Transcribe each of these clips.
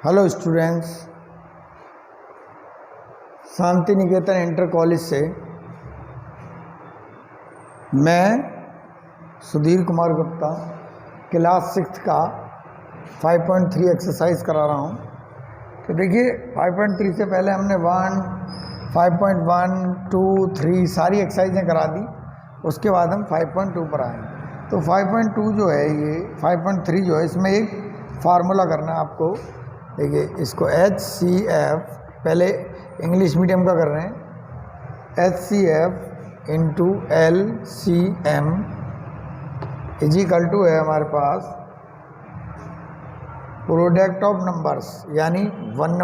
Hello students, Shanti Niketan inter college से मैं Sudhir Kumar Gupta class 6 का 5.3 एक्सरसाइज करा रहा हूँ। तो देखिए 5.3 से पहले हमने 1, 5.1, 2, 3 सारी एक्सरसाइजें करा दी। उसके बाद हम 5.2 पर आए। तो 5.2 जो है, ये 5.3 जो है, इसमें एक फार्मूला करना है आपको। देखिए इसको HCF, पहले इंग्लिश मीडियम का कर रहे हैं, HCF into LCM is equal to है हमारे पास प्रोडक्ट ऑफ नंबर्स, यानी one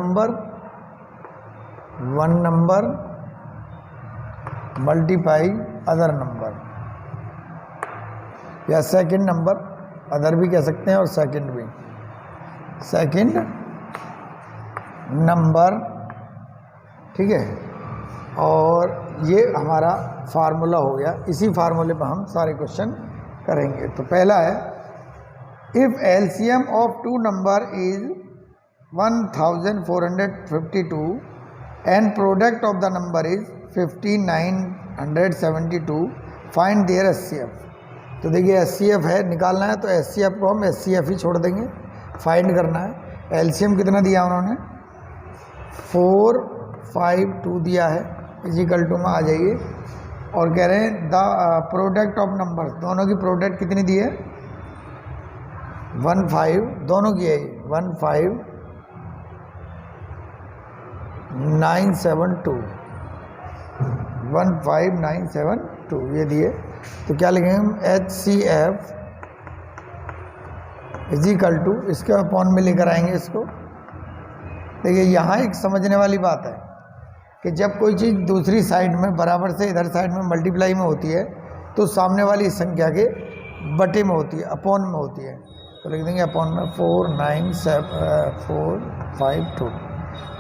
number multiply other number, या सेकंड नंबर, अदर भी कह सकते हैं और सेकंड भी, सेकंड नंबर, ठीक है। और ये हमारा फार्मूला हो गया। इसी फार्मूले पर हम सारे क्वेश्चन करेंगे। तो पहला है, if LCM of two number is 1452 and product of the number is 5972, find their HCF। तो देखिए HCF है, निकालना है, तो HCF को हम HCF ही छोड़ देंगे, फाइंड करना है। LCM कितना दिया उन्होंने, 452 दिया है, इजिकल टू में आ जाइए। और कह रहे हैं द प्रोडक्ट ऑफ नंबर्स, दोनों की प्रोडक्ट कितनी दी है, 15, दोनों की है 15972 ये दिए। तो क्या लिखेंगे हम, HCF इजिकल टू, इसके अपॉन में लेकर आएंगे इसको। देखिए यहाँ एक समझने वाली बात है कि जब कोई चीज़ दूसरी साइड में बराबर से इधर साइड में मल्टीप्लाई में होती है तो सामने वाली संख्या के बटे में होती है, अपॉन में होती है। तो लिख देंगे अपॉन में 497,452।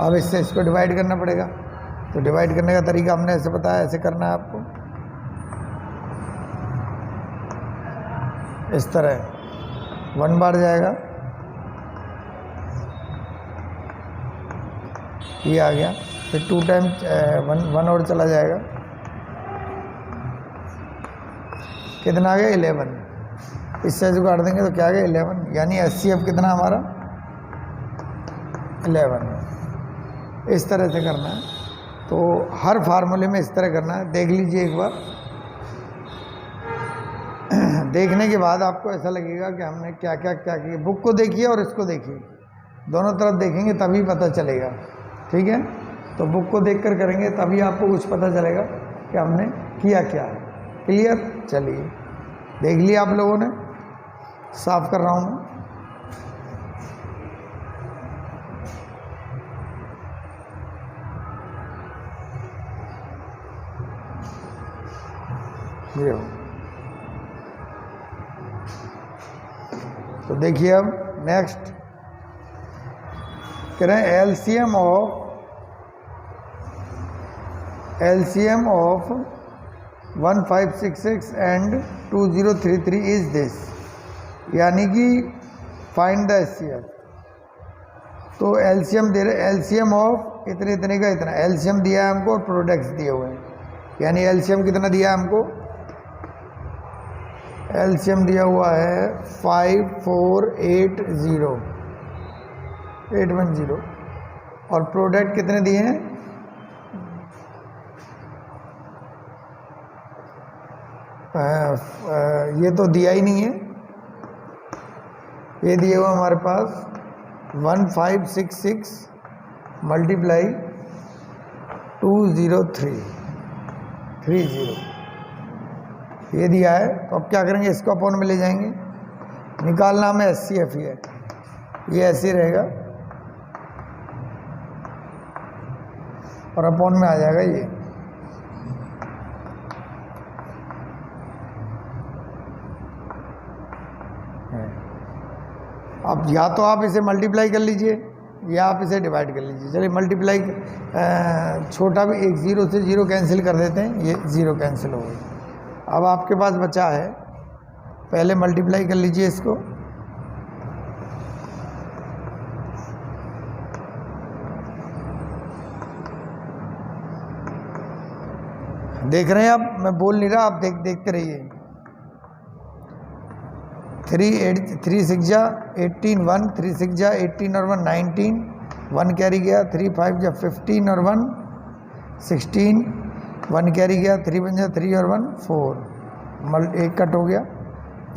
अब इससे इसको डिवाइड करना पड़ेगा। तो डिवाइड करने का तरीका हमने ऐसे बताया, ऐसे करना है आपको, इस तरह 1 बार जाएगा, ये आ गया, फिर 2 टाइम 1 और चला जाएगा, कितना आ गया 11। इससे जो काट देंगे तो क्या आ गया 11, यानी HCF कितना हमारा 11। इस तरह से करना है। तो हर फार्मूले में इस तरह करना है। देख लीजिए एक बार, देखने के बाद आपको ऐसा लगेगा कि हमने क्या क्या किया। बुक को देखिए और इसको देखिए, दोनों तरफ देखेंगे तभी पता चलेगा, ठीक है। तो बुक को देखकर करेंगे तभी आपको कुछ पता चलेगा कि हमने किया क्या है। क्लियर? चलिए देख लिया आप लोगों ने, साफ कर रहा हूँ मैं। ये तो देखिए अब नेक्स्ट कह रहे हैं LCM of 1566 and 2033 is this, यानी कि फाइंड द HCF। तो LCM दे रहे, LCM ऑफ इतने इतने का इतना, LCM दिया है हमको और प्रोडक्ट्स दिए हुए हैं, यानी LCM कितना दिया है हमको, LCM दिया हुआ है 5480810, और प्रोडक्ट कितने दिए हैं, ये तो दिया ही नहीं है, ये दिए हुआ हमारे पास 1566 मल्टीप्लाई 20330, ये दिया है। तो अब क्या करेंगे, इसको अपॉन में ले जाएंगे, निकालना हमें HCF ही है, ये ऐसे रहेगा और अपॉन में आ जाएगा ये। अब या तो आप इसे मल्टीप्लाई कर लीजिए या आप इसे डिवाइड कर लीजिए। चलिए मल्टीप्लाई, छोटा भी, एक 0 से 0 कैंसिल कर देते हैं, ये 0 कैंसिल हो गई। अब आपके पास बचा है, पहले मल्टीप्लाई कर लीजिए इसको, देख रहे हैं आप, मैं बोल नहीं रहा, आप देखते रहिए। 3 6 जा 18 1, 3 6 जा 18 और 1 19, 1 कैरी गया। 3 5 जा 15 और 1 16, 1 कैरी गया। 3 1 जा 3 और 1 4, एक कट हो गया,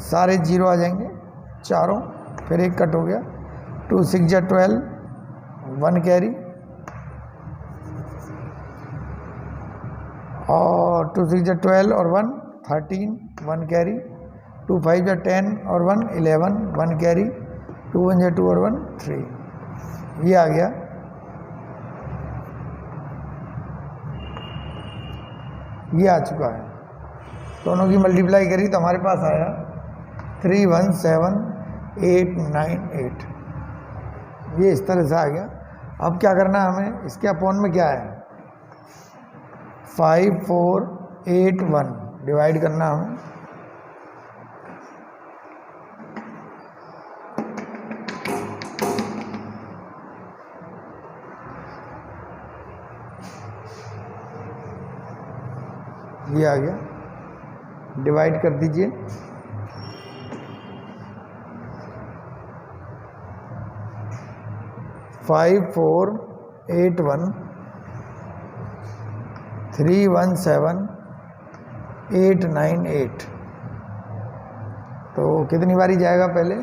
सारे जीरो आ जाएंगे चारों, फिर एक कट हो गया। 2 6 जा 12, 1 कैरी, और 2 6 जा 12 और 1 13, 1 कैरी। 2 5 जा 10 और 1 11, 1 कैरी। 2 1 जा 2 और 1 3, ये आ गया। ये आ चुका है, दोनों की मल्टीप्लाई करी तो हमारे पास आया 3 1 7 8 9 8। ये इस तरह से आ गया। अब क्या करना है हमें, इसके अपॉन में क्या है, 5 4 8 1 डिवाइड करना हमें। ये आ गया, डिवाइड कर दीजिए। फाइव 4 8 1 3 1 7 8 9 8। तो कितनी बारी जाएगा, पहले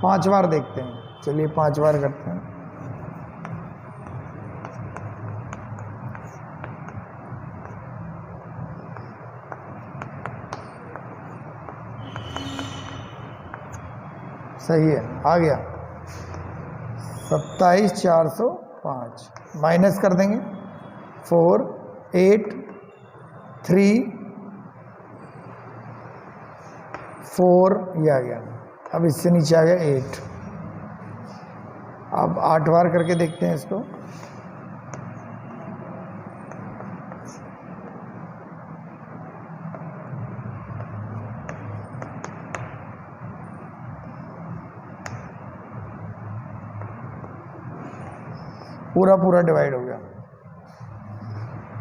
5 बार देखते हैं। चलिए 5 बार करते हैं। सही है, आ गया 27 405। माइनस कर देंगे 4 8 3 4, ये आ गया। अब इससे नीचे आ गया 8। अब 8 बार करके देखते हैं इसको। पूरा पूरा डिवाइड हो गया,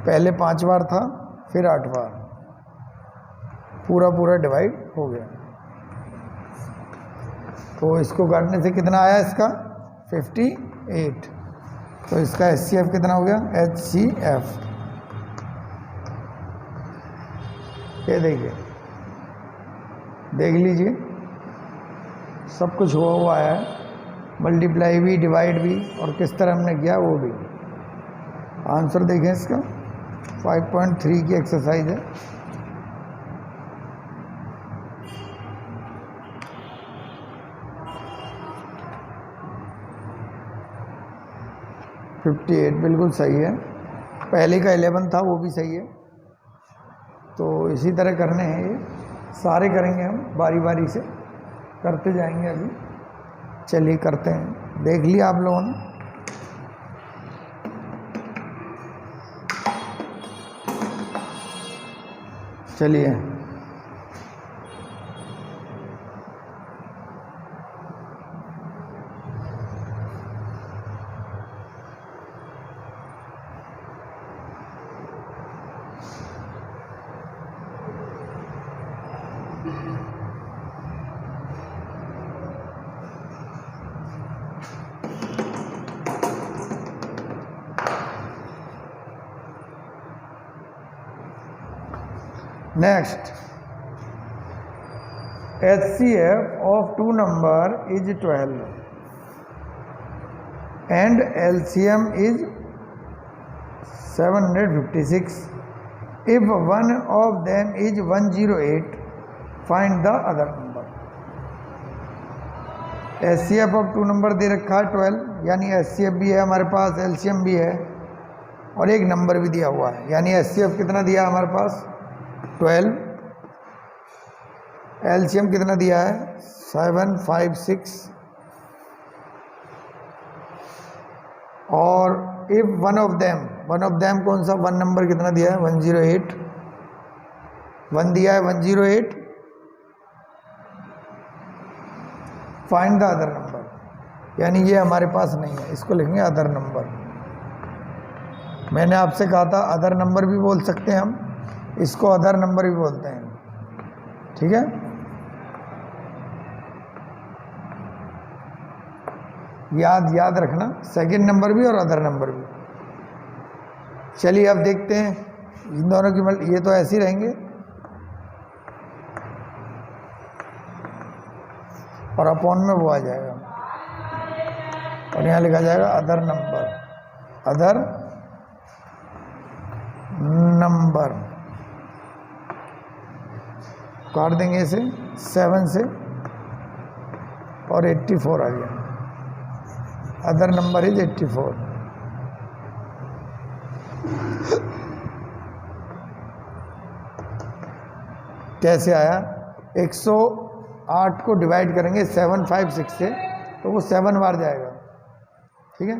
पहले 5 बार था, फिर 8 बार, पूरा पूरा डिवाइड हो गया। तो इसको काटने से कितना आया इसका, 58। तो इसका HCF कितना हो गया, HCF, ये देखिए, देख लीजिए, सब कुछ हुआ हुआ है, मल्टीप्लाई भी, डिवाइड भी, और किस तरह हमने किया वो भी। आंसर देखें इसका, 5.3 की एक्सरसाइज है। $58 बिल्कुल सही है। पहले का 11 था, वो भी सही है। तो इसी तरह करने हैं, ये सारे करेंगे हम, बारी बारी से करते जाएंगे। अभी चलिए करते हैं, देख लिया आप लोगों ने। चलिए next, HCF of 2 number is 12 and LCM is 756. If one of them is 108, find the other number. HCF of 2 number दे रखा है 12, यानी HCF भी है हमारे पास, LCM भी है, और एक नंबर भी दिया हुआ है, यानी HCF कितना दिया हमारे पास 12, LCM कितना दिया है 756, और इफ वन ऑफ देम कौन सा, 1 नंबर कितना दिया है 108, 1 दिया है 108, फाइंड द अदर नंबर, यानी ये हमारे पास नहीं है, इसको लिखेंगे अदर नंबर। मैंने आपसे कहा था अदर नंबर भी बोल सकते हैं हम, इसको अदर नंबर भी बोलते हैं, ठीक है। याद रखना, सेकंड नंबर भी और अदर नंबर भी। चलिए अब देखते हैं इन दोनों की ये तो ऐसे ही रहेंगे और अपॉन में वो आ जाएगा और यहाँ लिखा जाएगा अदर नंबर काट देंगे इसे 7 से और 84 आ गया। Other number is 84। कैसे आया? 108 को डिवाइड करेंगे 756 से तो वो 7 बार जाएगा, ठीक है।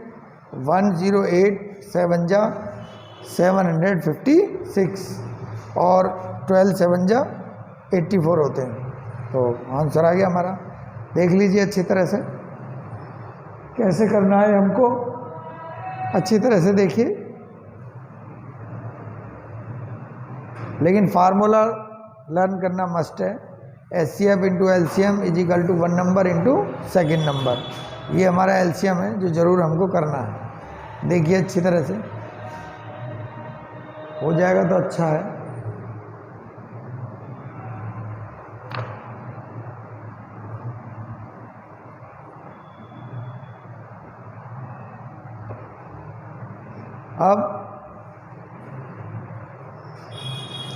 108 7 जा 756 और 12 7 जा 84 होते हैं, तो आंसर आ गया हमारा। देख लीजिए अच्छी तरह से कैसे करना है हमको, अच्छी तरह से देखिए। लेकिन फार्मूला लर्न करना मस्ट है। HCF into LCM is equal to 1 number into second number, ये हमारा LCM है जो ज़रूर हमको करना है। देखिए अच्छी तरह से हो जाएगा तो अच्छा है। अब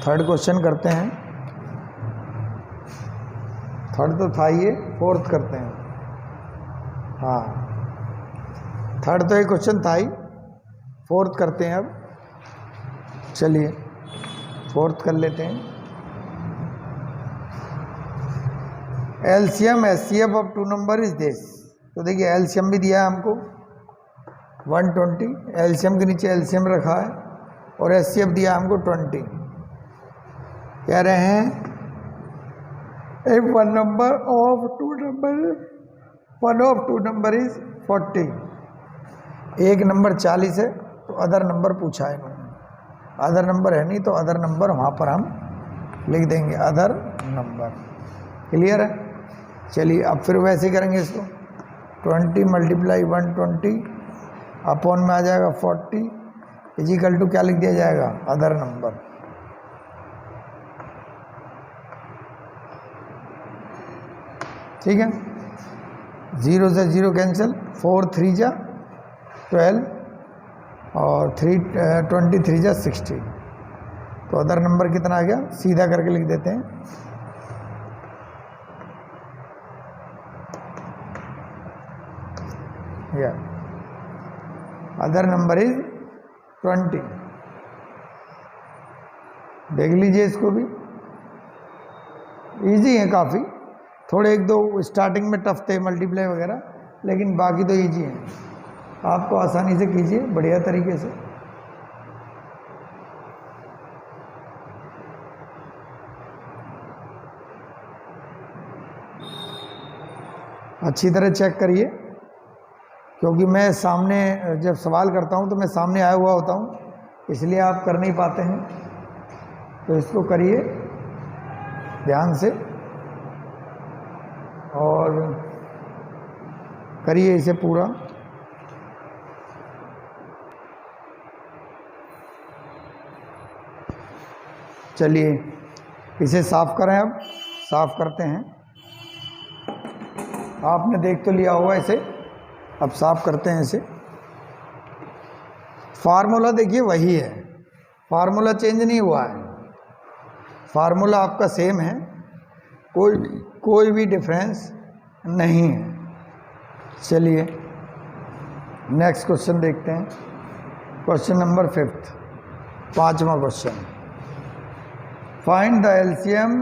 थर्ड क्वेश्चन करते हैं। थर्ड तो था ये, फोर्थ करते हैं। हाँ, थर्ड तो एक क्वेश्चन था ही, फोर्थ करते हैं अब। चलिए फोर्थ कर लेते हैं। LCM HCF of 2 number is this. तो देखिए LCM भी दिया है हमको 120, LCM के नीचे LCM रखा है और HCF दिया हमको 20। कह रहे हैं if one of two number is 40, एक नंबर 40 है तो अदर नंबर पूछा है इन्होंने। अदर नंबर है नहीं तो अदर नंबर वहाँ पर हम लिख देंगे अदर नंबर। क्लियर है? चलिए अब फिर वैसे ही करेंगे इसको। 20 मल्टीप्लाई 120 अपॉन में आ जाएगा 40 इजिकल टू क्या लिख दिया जाएगा? Other number. ठीक है, 0 से 0 कैंसिल, 4 3 जा 12 और 23 जा 60। तो अदर नंबर कितना आ गया? सीधा करके लिख देते हैं। या अदर नंबर इज 20। देख लीजिए इसको भी, इजी है काफ़ी। थोड़े एक दो स्टार्टिंग में टफ थे मल्टीप्लाई वगैरह, लेकिन बाकी तो इजी हैं। आपको आसानी से कीजिए बढ़िया तरीके से। अच्छी तरह चेक करिए, क्योंकि मैं सामने जब सवाल करता हूं तो मैं सामने आया हुआ होता हूं, इसलिए आप कर नहीं पाते हैं। तो इसको करिए ध्यान से और करिए इसे पूरा। चलिए इसे साफ करें। अब साफ करते हैं। आपने देख तो लिया होगा इसे, अब साफ करते हैं इसे। फार्मूला देखिए वही है, फार्मूला चेंज नहीं हुआ है, फार्मूला आपका सेम है, कोई भी डिफरेंस नहीं है। चलिए नेक्स्ट क्वेश्चन देखते हैं। क्वेश्चन नंबर 5, पांचवा question. Find the LCM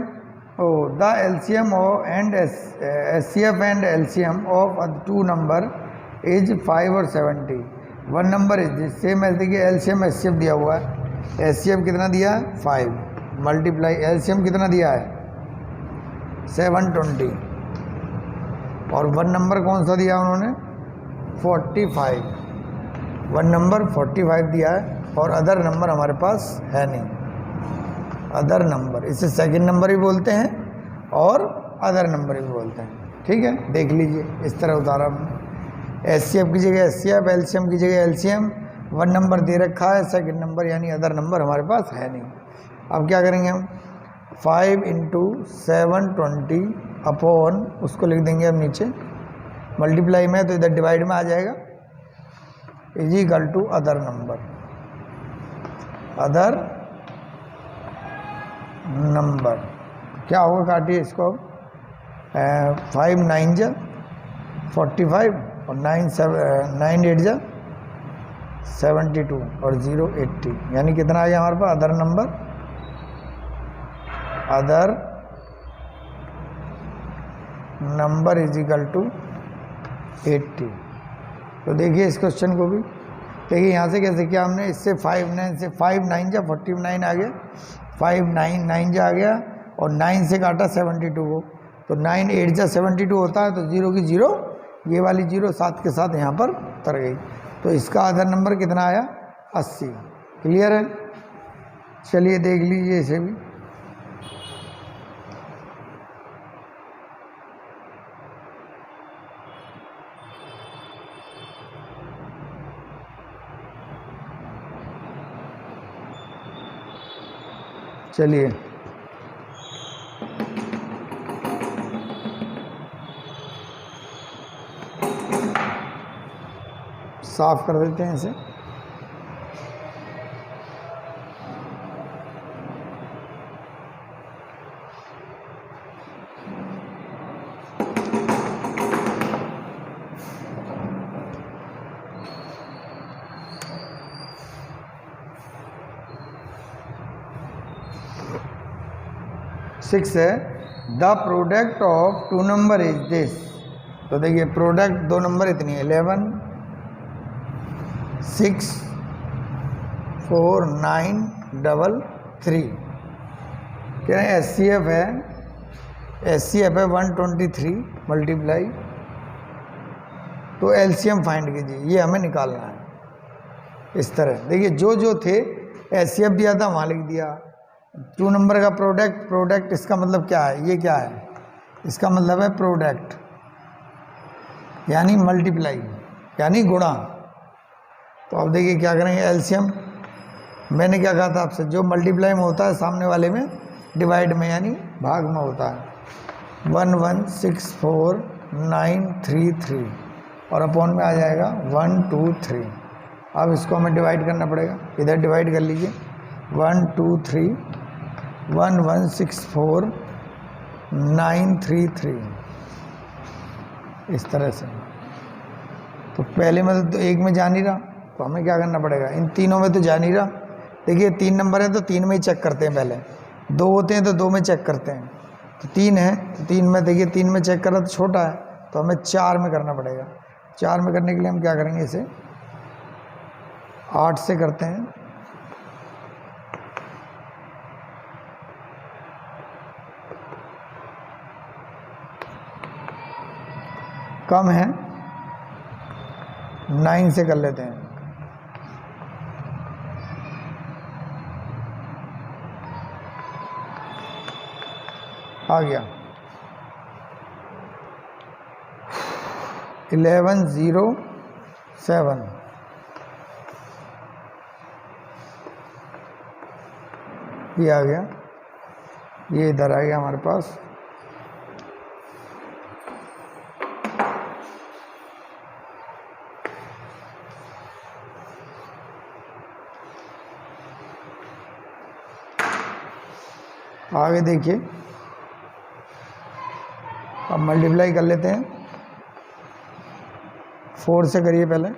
and HCF and LCM of 2 number is 5 और 70। 1 नंबर इज सेम एज, देखिए LCM HCF दिया हुआ है। HCF कितना दिया है? 5 मल्टीप्लाई LCM कितना दिया है? 720 और 1 नंबर कौन सा दिया उन्होंने? 45। 1 नंबर 45 दिया है और अदर नंबर हमारे पास है नहीं। अदर नंबर, इसे सेकंड नंबर भी बोलते हैं और अदर नंबर भी बोलते हैं। ठीक है, देख लीजिए इस तरह उतारा हमने। एचसीएफ की जगह एचसीएफ, एलसीएम की जगह एलसीएम, वन नंबर दे रखा है, सेकंड नंबर यानी अदर नंबर हमारे पास है नहीं। अब क्या करेंगे हम, 5 इंटू 720 अपॉन, उसको लिख देंगे अब नीचे, मल्टीप्लाई में तो इधर डिवाइड में आ जाएगा, is equal to other number. Other number क्या होगा, काटिए इसको अब। 5 9 जा 45 और 9 8 जा 72 और 0 80, यानी कितना आ गया हमारे पास other number. Other number is equal to 80। तो देखिए इस क्वेश्चन को भी देखिए, यहाँ से कैसे किया हमने, इससे 5 9 से 5 9 जा 49 आ गया, 5 9 9 जा आ गया और 9 से काटा 72 को, तो 9 8 जा 72 होता है, तो 0 की 0, ये वाली 0 साथ के साथ यहाँ पर उतर गई। तो इसका अदर नंबर कितना आया, 80। क्लियर है, चलिए देख लीजिए इसे भी। चलिए साफ कर देते हैं इसे। सिक्स है, the product of two number is this. तो देखिए प्रोडक्ट दो नंबर इतनी है, 11 6 4 9 3 कह रहे हैं। एचसीएफ है, एचसीएफ है 123 मल्टीप्लाई, तो एलसीएम फाइंड कीजिए, ये हमें निकालना है। इस तरह देखिए जो थे, एचसीएफ दिया था वहाँ लिख दिया, टू नंबर का प्रोडक्ट इसका मतलब क्या है, ये क्या है, इसका मतलब है प्रोडक्ट यानी मल्टीप्लाई यानी गुणा। तो अब देखिए क्या करेंगे, एलसीएम, मैंने क्या कहा था आपसे, जो मल्टीप्लाई में होता है सामने वाले में डिवाइड में यानी भाग में होता है। 1164,933 और अपॉन में आ जाएगा 123। अब इसको हमें डिवाइड करना पड़ेगा, इधर डिवाइड कर लीजिए, 123 1164,933 इस तरह से। तो पहले में तो एक में जा नहीं रहा, तो हमें क्या करना पड़ेगा, इन तीनों में तो जा नहीं रहा। देखिए 3 नंबर है तो 3 में ही चेक करते हैं, पहले 2 होते हैं तो 2 में चेक करते हैं, तो 3 है तो 3 में, देखिए 3 में चेक कर रहा तो छोटा है, तो हमें 4 में करना पड़ेगा। 4 में करने के लिए हम क्या करेंगे, इसे 8 से करते हैं, कम है 9 से कर लेते हैं। आ गया 1107, ये आ गया, ये इधर आ गया हमारे पास। आगे देखिए, अब मल्टीप्लाई कर लेते हैं, 4 से करिए पहले,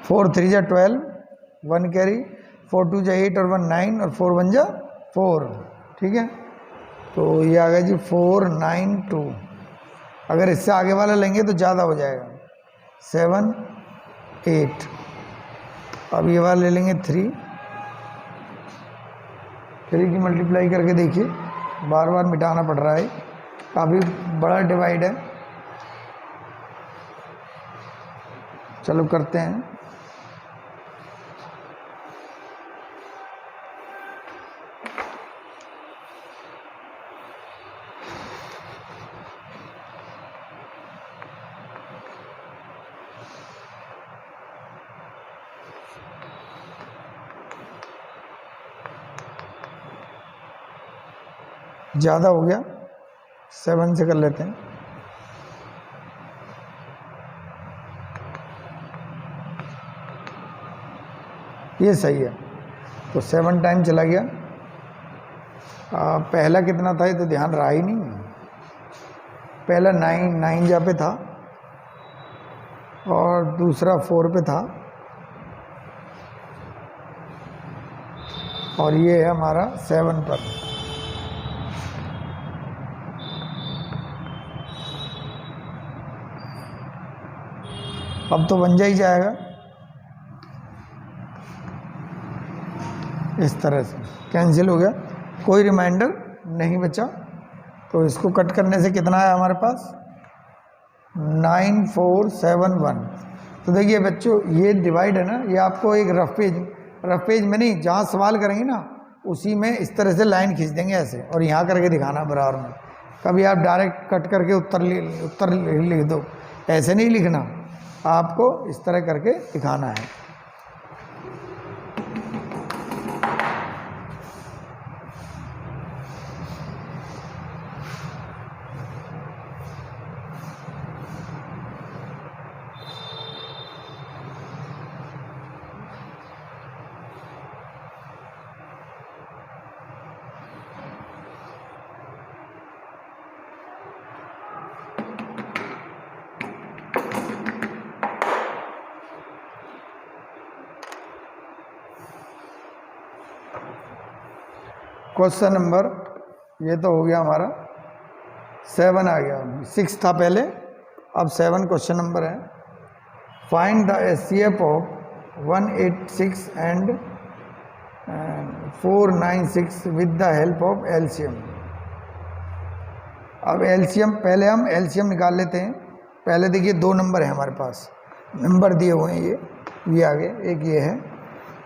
फोर 3 जा 12, 1 कैरी, 4 2 जा 8 और 1 9 और 4 1 जा 4। ठीक है, तो ये आ गया जी 492। अगर इससे आगे वाला लेंगे तो ज़्यादा हो जाएगा, 7 8। अब ये वाला ले लेंगे 3, 3 की मल्टीप्लाई करके देखिए, बार बार मिटाना पड़ रहा है, काफ़ी बड़ा डिवाइड है। चलो करते हैं। ज़्यादा हो गया, 7 से कर लेते हैं। ये सही है, तो 7 टाइम चला गया। पहला कितना था ये तो ध्यान रहा ही नहीं। पहला 9 जहाँ पे था और दूसरा 4 पे था, और ये है हमारा 7 पर। अब तो बन जा ही जाएगा इस तरह से, कैंसिल हो गया, कोई रिमाइंडर नहीं बचा। तो इसको कट करने से कितना है हमारे पास, 9471। तो देखिए बच्चों, ये डिवाइड है ना, ये आपको एक रफ पेज में नहीं, जहाँ सवाल करेंगे ना उसी में इस तरह से लाइन खींच देंगे ऐसे, और यहाँ करके दिखाना बराबर में। कभी आप डायरेक्ट कट करके उत्तर लिख दो, ऐसे नहीं लिखना, आपको इस तरह करके दिखाना है। क्वेश्चन नंबर, ये तो हो गया हमारा 7 आ गया, 6 था पहले, अब 7 क्वेश्चन नंबर है। Find the HCF of 186 and 496 with the help of LCM. अब एलसीएम, पहले हम एलसीएम निकाल लेते हैं। पहले देखिए 2 नंबर है हमारे पास, नंबर दिए हुए हैं, ये आगे एक ये है,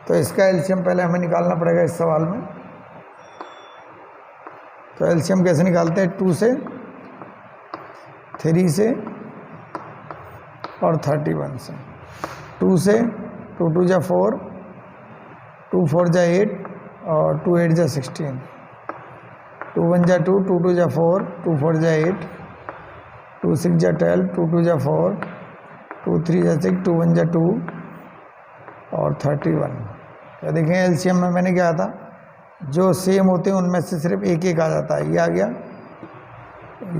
तो इसका एलसीएम पहले हमें निकालना पड़ेगा इस सवाल में। तो एलसीएम कैसे निकालते हैं, 2 से, 3 से और 31 से। 2 से, 2 2 जा 4, 2 4 जा 8 और 2 8 जा 16, 2 1 जा 2, 2 2 जा 4, 2 4 जा 8, 2 6 जा 12, 2 2 जा 4, 2 3 जा 6, 2 1 जा 2 और 31। तो देखें एलसीएम में मैंने क्या था, जो सेम होते हैं उनमें से सिर्फ एक एक आ जाता है। ये आ गया,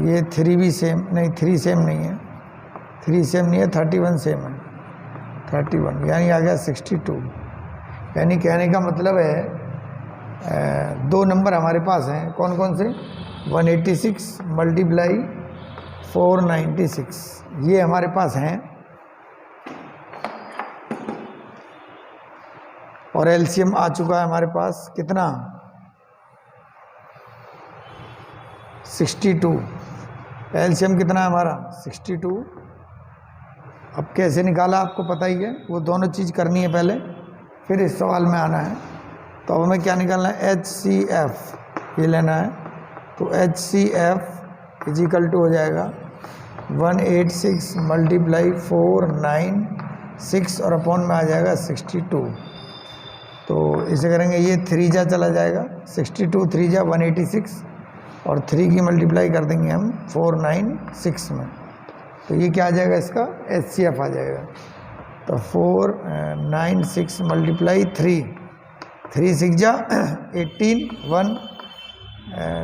ये 3 भी सेम नहीं, 3 सेम नहीं है, 3 सेम नहीं है, 31 सेम है, 31 यानी आ गया 62। यानी कहने का मतलब है 2 नंबर हमारे पास हैं, कौन कौन से, 186 मल्टीप्लाई 496, ये हमारे पास हैं। और एलसीएम आ चुका है हमारे पास कितना, 62। एलसीएम कितना है हमारा, 62। अब कैसे निकाला आपको पता ही है, वो दोनों चीज़ करनी है पहले, फिर इस सवाल में आना है। तो अब हमें क्या निकालना है, HCF ये लेना है। तो HCF इजिकल टू हो जाएगा 186 मल्टीप्लाई 496 और अपॉन में आ जाएगा 62। तो इसे करेंगे, ये 3 जा चला जाएगा, 62 3 जा 186 और 3 की मल्टीप्लाई कर देंगे हम 496 में। तो ये क्या आ जाएगा, इसका HCF आ जाएगा। तो 496 मल्टीप्लाई 3, 3 6 जा 18, 1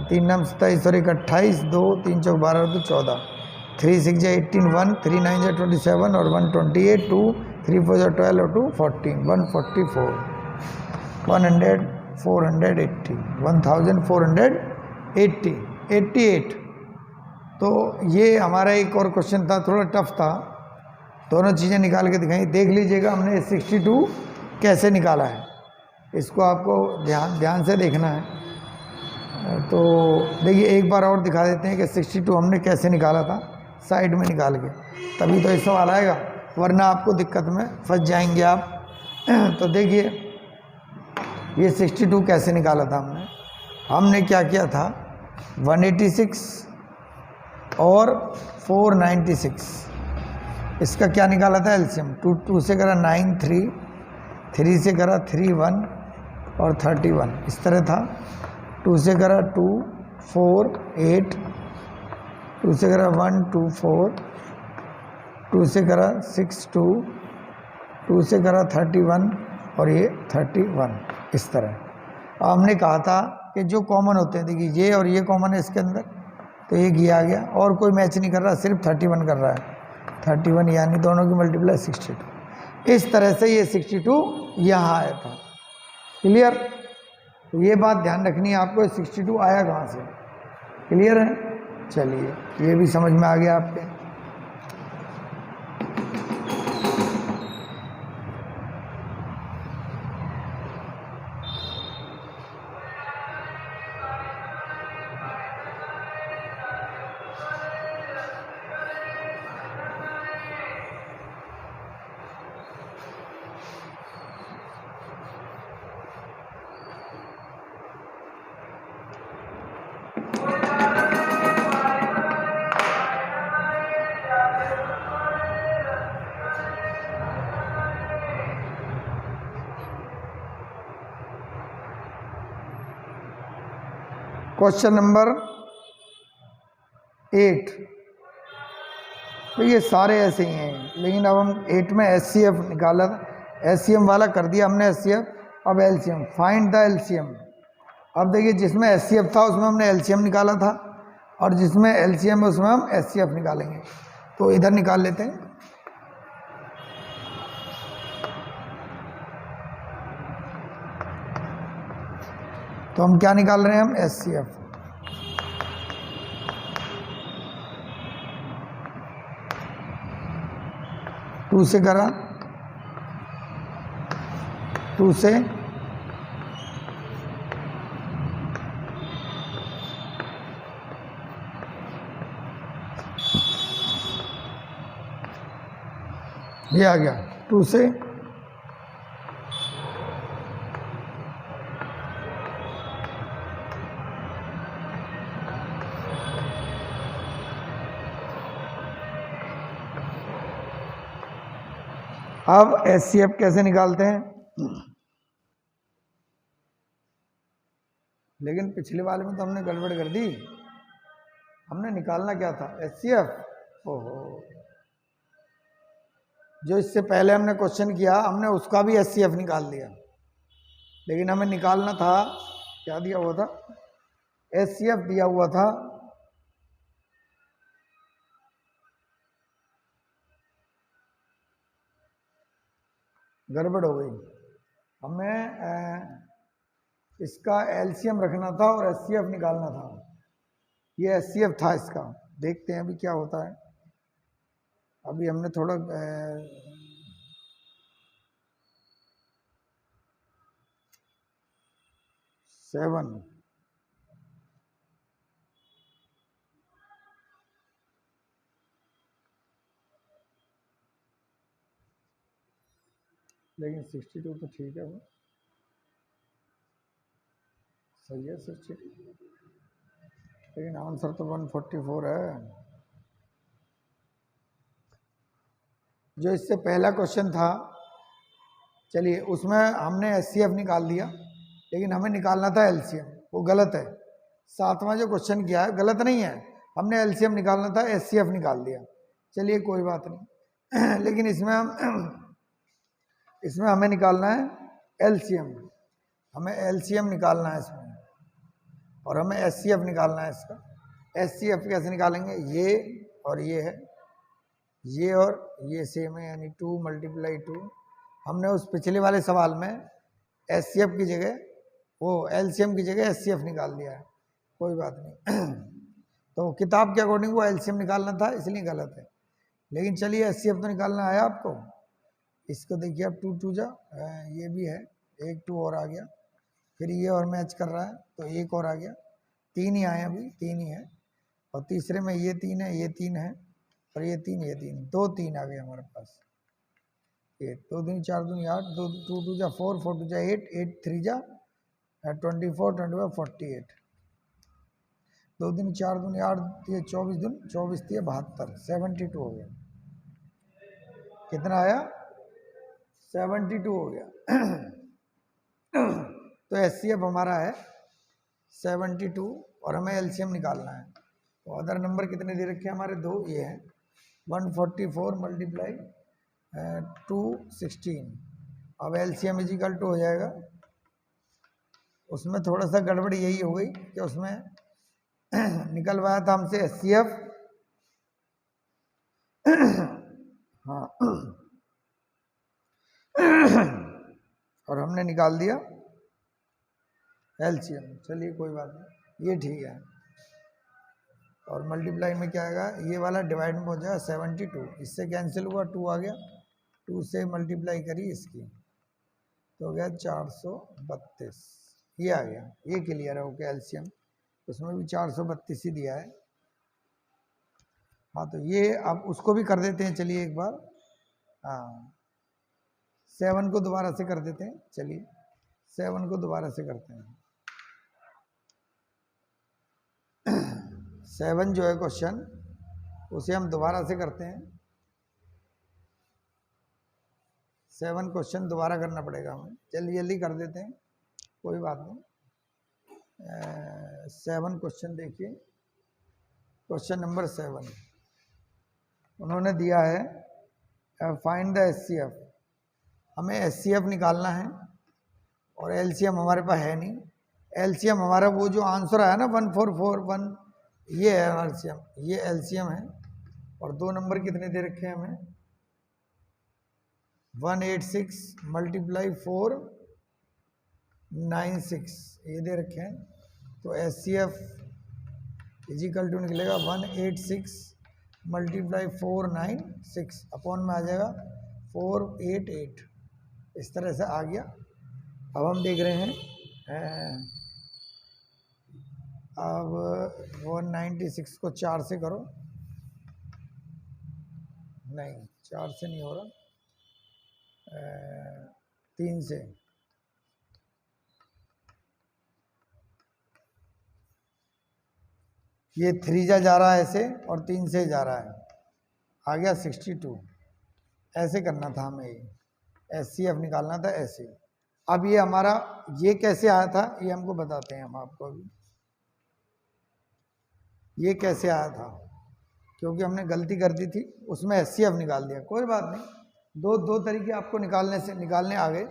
3 9 27 और 1 28, 2 3 4 12 तो 14, 3 6 जा 18, 1 3 9 जा 27 और 1 28, 2 3 4 जा 12 और 2 14, 144, 100 480, 1480, 88। तो ये हमारा एक और क्वेश्चन था, थोड़ा टफ था, दोनों चीज़ें निकाल के दिखाई। देख लीजिएगा हमने 62 कैसे निकाला है, इसको आपको ध्यान से देखना है। तो देखिए एक बार और दिखा देते हैं कि 62 हमने कैसे निकाला था, साइड में निकाल के, तभी तो ये सवाल आएगा, वरना आपको दिक्कत में फंस जाएंगे आप। तो देखिए ये 62 कैसे निकाला था हमने क्या किया था, 186 और 496, इसका क्या निकाला था एलसीएम। 2 से करा 9 3 से करा 3 1 और 31, इस तरह था। 2 से करा 2 4 8, 2 से करा 1 2 4, 2 से करा 6 2, 2 से करा 31 और ये 31, इस तरह। हमने कहा था कि जो कॉमन होते हैं, देखिए ये और ये कॉमन है इसके अंदर, तो ये किया गया, और कोई मैच नहीं कर रहा, सिर्फ 31 कर रहा है, 31 यानी दोनों की मल्टीप्लाई 62। इस तरह से ये 62 यहाँ आया था। क्लियर? तो ये बात ध्यान रखनी है आपको, 62 आया कहाँ से। क्लियर है? चलिए ये भी समझ में आ गया आपके। क्वेश्चन नंबर 8, तो ये सारे ऐसे ही हैं, लेकिन अब हम 8 में एचसीएफ निकाला था, एचसीएम वाला कर दिया हमने एचसीएफ, अब एलसीएम, फाइंड द एलसीएम। अब देखिए जिसमें एचसीएफ था उसमें हमने एलसीएम निकाला था, और जिसमें एलसीएम है उसमें हम एचसीएफ निकालेंगे। तो इधर निकाल लेते हैं। तो हम क्या निकाल रहे हैं, हम एचसीएफ। टू से करा, 2 से ये आ गया, 2 से अब एचसीएफ कैसे निकालते हैं, लेकिन पिछले वाले में तो हमने गड़बड़ कर दी। हमने निकालना क्या था, एचसीएफ। ओहो, जो इससे पहले हमने क्वेश्चन किया हमने उसका भी एचसीएफ निकाल दिया, लेकिन हमें निकालना था, क्या दिया हुआ था, एचसीएफ दिया हुआ था गड़बड़ हो गई। हमें इसका एलसीएम रखना था और एचसीएफ निकालना था। ये एचसीएफ था इसका, देखते हैं अभी क्या होता है। अभी हमने थोड़ा 7, लेकिन 62 तो ठीक है, वो सही है 62, लेकिन आंसर तो 144 है। जो इससे पहला क्वेश्चन था, चलिए उसमें हमने एचसीएफ निकाल दिया, लेकिन हमें निकालना था एलसीएम, वो गलत है। 7वां जो क्वेश्चन किया है गलत नहीं है, हमने एलसीएम निकालना था, एचसीएफ निकाल दिया। चलिए कोई बात नहीं। लेकिन इसमें हमें निकालना है एलसीएम, हमें एलसीएम निकालना है इसमें, और हमें एचसीएफ निकालना है इसका। एचसीएफ कैसे निकालेंगे, ये और ये है, ये और ये सेम है, यानी 2 × 2। हमने उस पिछले वाले सवाल में एचसीएफ की जगह, वो एलसीएम की जगह एचसीएफ निकाल दिया है, कोई बात नहीं। तो किताब के अकॉर्डिंग वो एलसीएम निकालना था, इसलिए गलत है। लेकिन चलिए एचसीएफ तो निकालना आया आपको। इसको देखिए अब 2 2 जा, ये भी है, 1 2 और आ गया, फिर ये और मैच कर रहा है तो 1 और आ गया, 3 ही आए अभी, 3 ही है, और तीसरे में ये 3 है, ये 3 है, और ये 3, ये 3, 2 3 आ गए हमारे पास। ये 2 दूनी 4 दूनी 8, 2 2 जा 4, 4 2 जा 8, 8 3 जा 24, 25 48, 2 दूनी 4 दूनी 8, ये 24 दूनी 24 दिए 72, 72 हो गया। कितना आया? 72 हो गया। तो HCF हमारा है 72 और हमें LCM निकालना है। तो अदर नंबर कितने दे रखे हैं हमारे? 2, ये है 144 मल्टीप्लाई 216। अब LCM इजिकल टू हो जाएगा, उसमें थोड़ा सा गड़बड़ यही हो गई कि उसमें निकलवाया था हमसे HCF, हाँ, और हमने निकाल दिया LCM। चलिए कोई बात नहीं, ये ठीक है। और मल्टीप्लाई में क्या आएगा? ये वाला डिवाइड में हो जाएगा 72, इससे कैंसिल हुआ, 2 आ गया, 2 से मल्टीप्लाई करी इसकी तो हो गया 432, ये आ गया। ये क्लियर है, ओके। LCM उसमें भी 432 ही दिया है। हाँ, तो ये अब उसको भी कर देते हैं, चलिए एक बार। हाँ, 7 को दोबारा से कर देते हैं, चलिए 7 को दोबारा से करते हैं। 7 जो है क्वेश्चन, उसे हम दोबारा से करते हैं। 7 क्वेश्चन दोबारा करना पड़ेगा हमें, जल्दी जल्दी कर देते हैं, कोई बात नहीं। 7 क्वेश्चन देखिए, क्वेश्चन नंबर 7 उन्होंने दिया है फाइंड द HCF। हमें HCF निकालना है और LCM हमारे पास है नहीं। LCM हमारा वो जो आंसर आया ना 1441, ये है LCM, ये LCM है। और 2 नंबर कितने दे रखे हैं हमें? 186 मल्टीप्लाई 496, ये दे रखे हैं। तो HCF इजिकल टू निकलेगा 186 मल्टीप्लाई 496 अपॉन में आ जाएगा 488, इस तरह से आ गया। अब हम देख रहे हैं, अब 196 को 4 से करो, नहीं 4 से नहीं हो रहा, 3 से। ये 3 जा रहा है ऐसे और 3 से जा रहा है, आ गया 62। ऐसे करना था हमें, ये HCF निकालना था ऐसे। अब ये हमारा ये कैसे आया था ये हमको बताते हैं हम आपको अभी। ये कैसे आया था, क्योंकि हमने गलती कर दी थी, उसमें HCF निकाल दिया। कोई बात नहीं, दो तरीके आपको निकालने आ गए।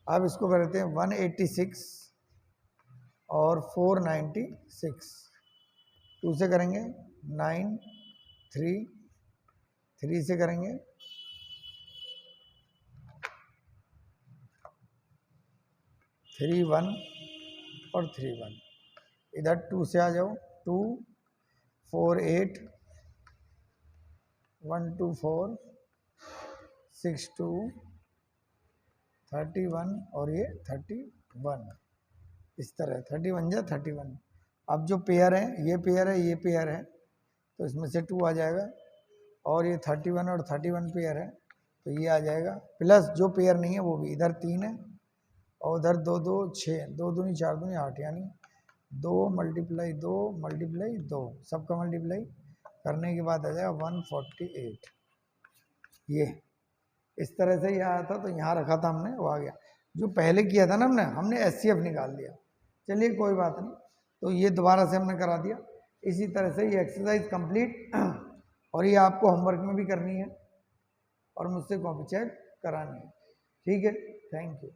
अब इसको करते हैं 186 और 496, 2 से करेंगे 9, 3 से करेंगे 3 1 और 3 1, इधर 2 से आ जाओ, 2 4 8 1 2 4 6 2 31 और ये 31, इस तरह 31 जा 31। अब जो पेयर है, ये पेयर है, ये पेयर है, तो इसमें से 2 आ जाएगा, और ये 31 और 31 पेयर है, तो ये आ जाएगा। प्लस जो पेयर नहीं है वो भी, इधर 3 है और उधर 2 2 6, 2 दूनी 4 दूनी 8, यानी 2 मल्टीप्लाई 2 मल्टीप्लाई 2, सबका मल्टीप्लाई करने के बाद आ जाएगा 148। ये इस तरह से ये आया था, तो यहाँ रखा था हमने, वो आ गया। जो पहले किया था ना हमने HCF निकाल दिया। चलिए कोई बात नहीं, तो ये दोबारा से हमने करा दिया। इसी तरह से ये एक्सरसाइज कंप्लीट, और ये आपको होमवर्क में भी करनी है और मुझसे कॉपी चेक करानी है, ठीक है। Thank you.